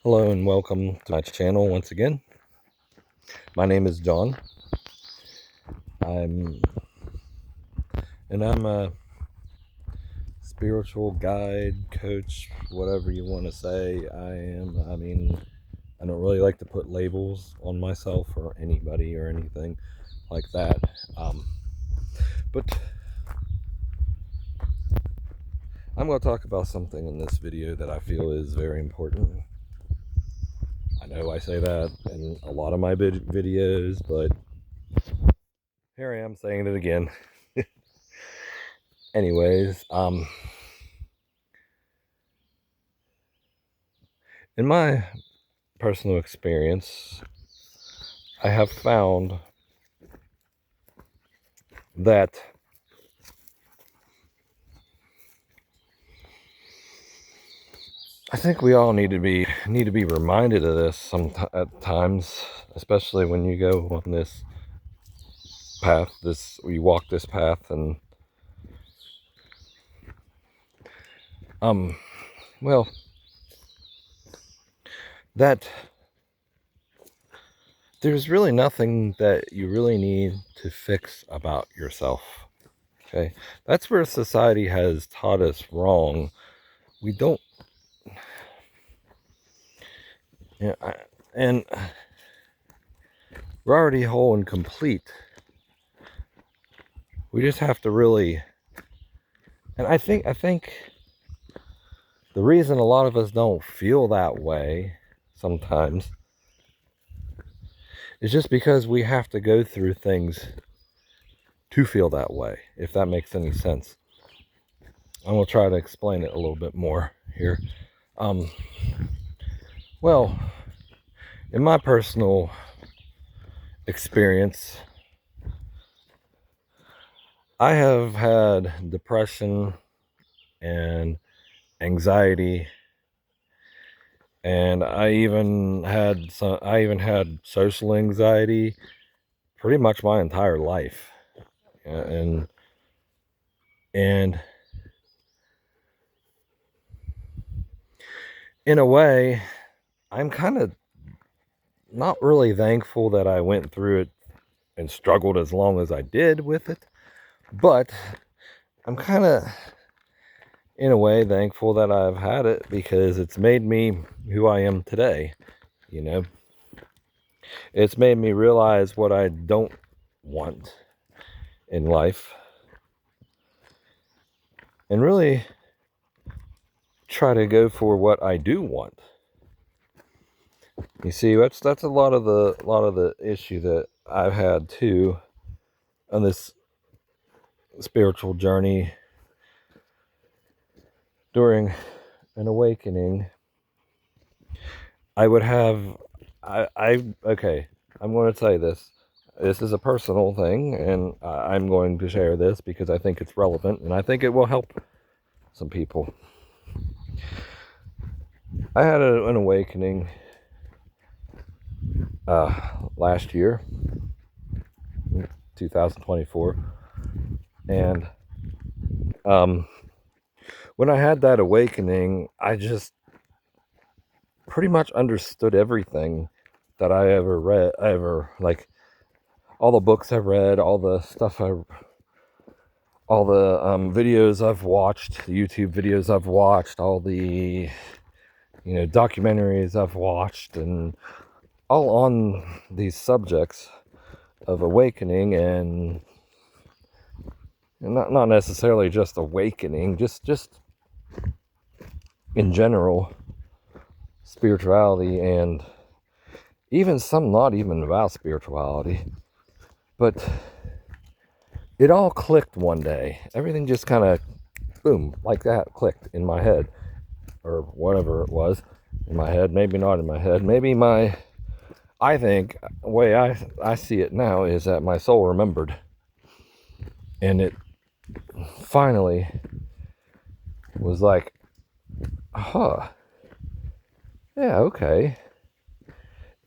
Hello and welcome to my channel once again. My name is John. I'm a spiritual guide, coach, whatever you want to say. I don't really like to put labels on myself or anybody or anything like that. But I'm going to talk about something in this video that I feel is very important. I know I say that in a lot of my videos, but here I am saying it again. Anyways, in my personal experience, I have found that I think we all need to be reminded of this at times, especially when you go on this path, you walk this path, and well, that there's really nothing that you really need to fix about yourself. Okay, that's where society has taught us wrong. We don't, and we're already whole and complete. We just have to really, and I think the reason a lot of us don't feel that way sometimes is just because we have to go through things to feel that way, if that makes any sense. I'm going to try to explain it a little bit more here. Well, in my personal experience, I have had depression and anxiety, and I even had social anxiety pretty much my entire life. And in a way, I'm kind of not really thankful that I went through it and struggled as long as I did with it, but I'm kind of, in a way, thankful that I've had it because it's made me who I am today. You know, it's made me realize what I don't want in life and really try to go for what I do want. You see, that's a lot of the issue that I've had too on this spiritual journey during an awakening. I would have okay, I'm going to tell you this. This is a personal thing, and I'm going to share this because I think it's relevant and I think it will help some people. I had an awakening last year, 2024, and when I had that awakening, I just pretty much understood everything that I ever read, like all the books I've read, all the videos I've watched, the YouTube videos I've watched, all the documentaries I've watched, and all on these subjects of awakening and not necessarily just awakening, just in general, spirituality, and even some not even about spirituality, but it all clicked one day. Everything just kind of boom, like that, clicked in my head, or whatever it was in my head. Maybe not in my head. Maybe I think the way I see it now is that my soul remembered, and it finally was like, huh, yeah, okay.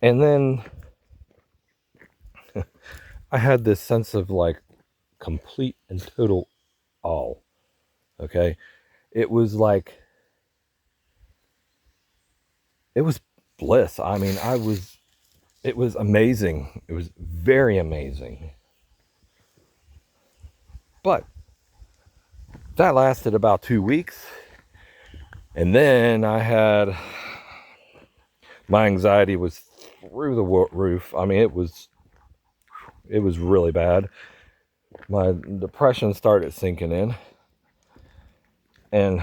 And then I had this sense of like complete and total awe. Okay, it was like, it was bliss. I mean, it was amazing. It was very amazing. But that lasted about 2 weeks. And then my anxiety was through the roof. I mean, it was really bad. My depression started sinking in. And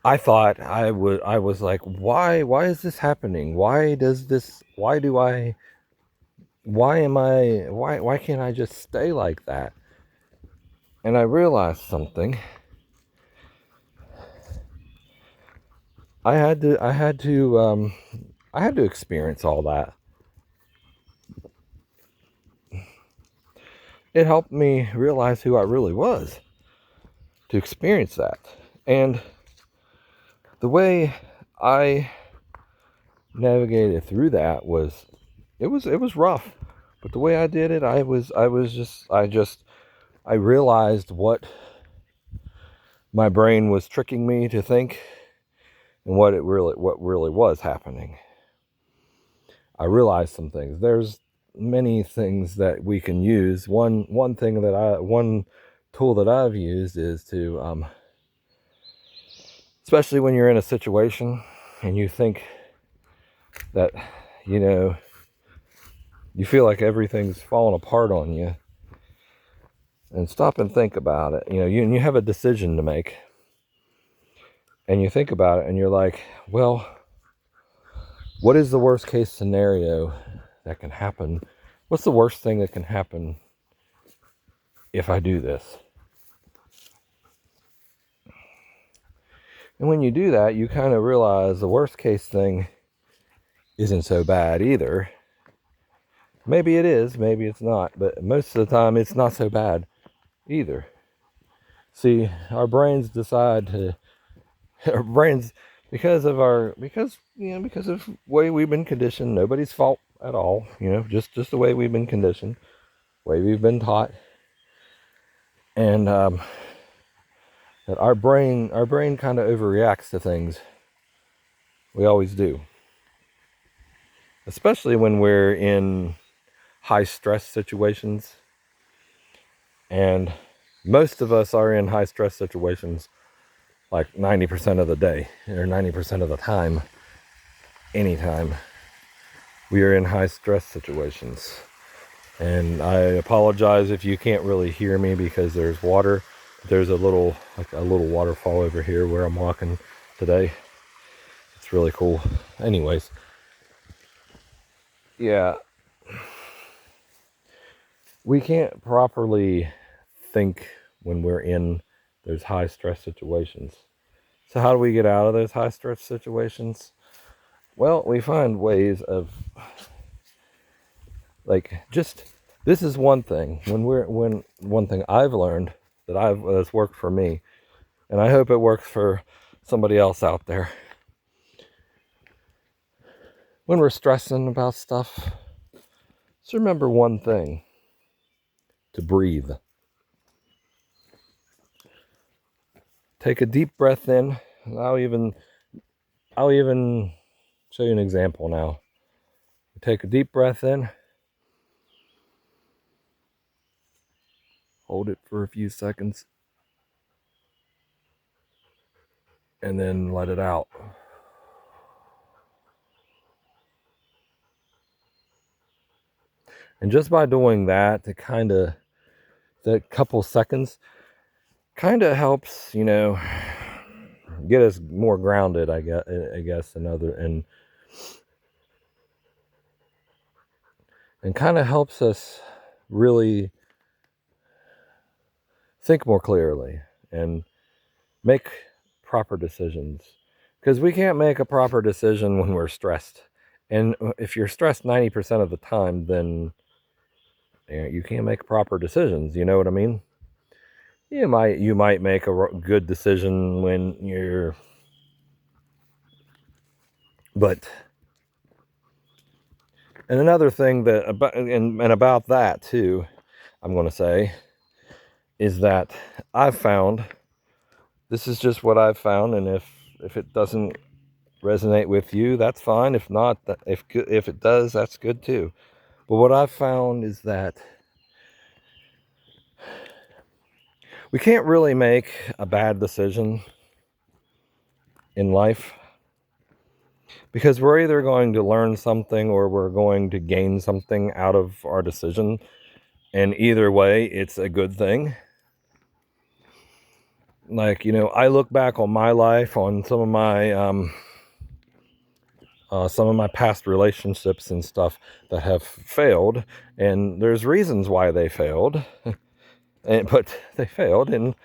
I thought I was like, why is this happening? Why can't I just stay like that? And I realized something. I had to experience all that. It helped me realize who I really was, to experience that. And the way I navigated through that was it was rough, but the way I did it, I realized what my brain was tricking me to think and what really was happening. I realized some things. There's many things that we can use. One tool that I've used is to especially when you're in a situation and you think that, you feel like everything's falling apart on you, and stop and think about it. You have a decision to make, and you think about it, and you're like, well, what is the worst case scenario that can happen? What's the worst thing that can happen if I do this? And when you do that, you kind of realize the worst case thing isn't so bad either. Maybe it is, maybe it's not, but most of the time it's not so bad either. See, our brains because of the way we've been conditioned, nobody's fault at all, just the way we've been conditioned, way we've been taught. And that our brain kind of overreacts to things. We always do. Especially when we're in high stress situations. And most of us are in high stress situations like 90% of the day, or 90% of the time, anytime. We are in high stress situations. And I apologize if you can't really hear me because there's water. There's a little waterfall over here where I'm walking today. It's really cool. Anyways, yeah, we can't properly think when we're in those high stress situations. So how do we get out of those high stress situations? Well, we find ways of, this is one thing. One thing I've learned that's worked for me, and I hope it works for somebody else out there. When we're stressing about stuff, just remember one thing: to breathe. Take a deep breath in. I'll even show you an example now. Take a deep breath in. Hold it for a few seconds. And then let it out. And just by doing that, that couple seconds kind of helps, get us more grounded, I guess, and kind of helps us really think more clearly and make proper decisions. Because we can't make a proper decision when we're stressed. And if you're stressed 90% of the time, then you can't make proper decisions. You know what I mean? You might make a good decision when you're... But... And another thing that about that too, I'm going to say, is that I've found, this is just what I've found, and if it doesn't resonate with you, that's fine. If not, if it does, that's good too. But what I've found is that we can't really make a bad decision in life, because we're either going to learn something or we're going to gain something out of our decision. And either way, it's a good thing. Like, I look back on my life, on some of my past relationships and stuff that have failed, and there's reasons why they failed, but they failed, and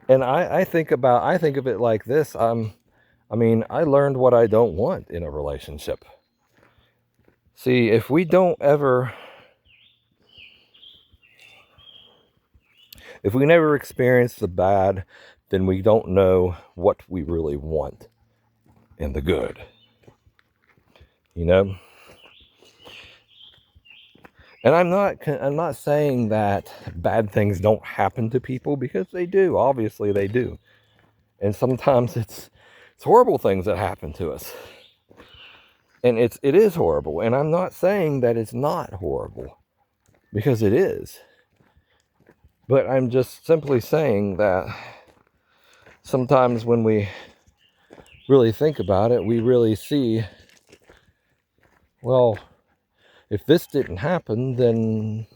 I think of it like this. I learned what I don't want in a relationship. See, if we never experience the bad, then we don't know what we really want in the good. And I'm not saying that bad things don't happen to people, because they do. Obviously they do. And sometimes it's horrible things that happen to us. And it is horrible. And I'm not saying that it's not horrible, because it is. But I'm just simply saying that sometimes when we really think about it, we really see, well, if this didn't happen, then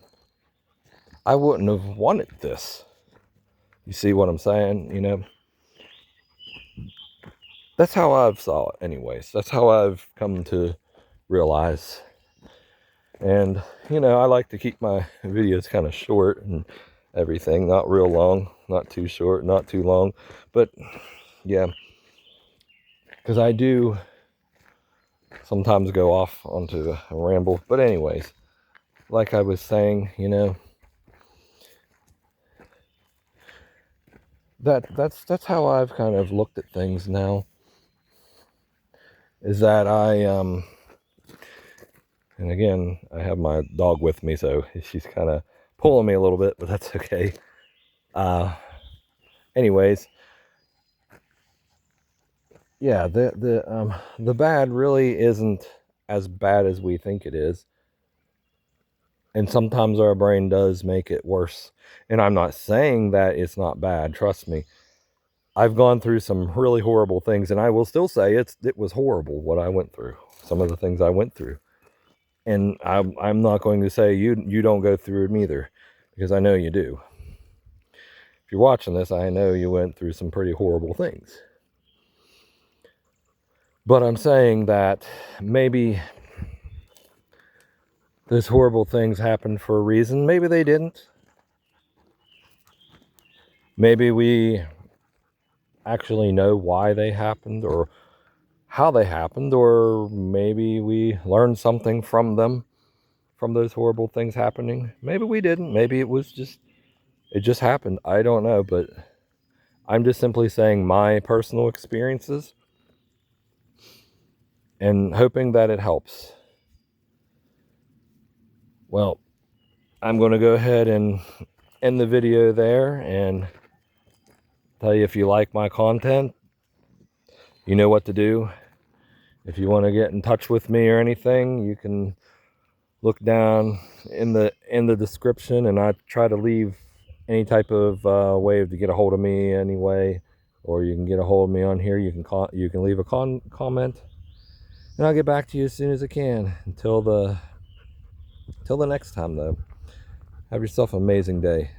I wouldn't have wanted this. You see what I'm saying? That's how I've saw it anyways. That's how I've come to realize. And, I like to keep my videos kind of short and everything. Not real long, not too short, not too long. But, yeah. Because I do sometimes go off onto a ramble. But anyways, like I was saying, that's how I've kind of looked at things now. Is that and again, I have my dog with me, so she's kind of pulling me a little bit, but that's okay. Anyways, yeah, the bad really isn't as bad as we think it is. And sometimes our brain does make it worse. And I'm not saying that it's not bad, trust me. I've gone through some really horrible things, and I will still say it was horrible what I went through. Some of the things I went through. And I'm not going to say you don't go through them either, because I know you do. If you're watching this, I know you went through some pretty horrible things. But I'm saying that maybe those horrible things happened for a reason. Maybe they didn't. Maybe we actually know why they happened or how they happened, or maybe we learned something from them, from those horrible things happening. Maybe we didn't. Maybe it just happened. I don't know, but I'm just simply saying my personal experiences and hoping that it helps. Well, I'm going to go ahead and end the video there and tell you, if you like my content, you know what to do. If you want to get in touch with me or anything, you can look down in the description, and I try to leave any type of way to get a hold of me anyway, or you can get a hold of me on here. You can leave a comment, and I'll get back to you as soon as I can. Until the next time, though, have yourself an amazing day.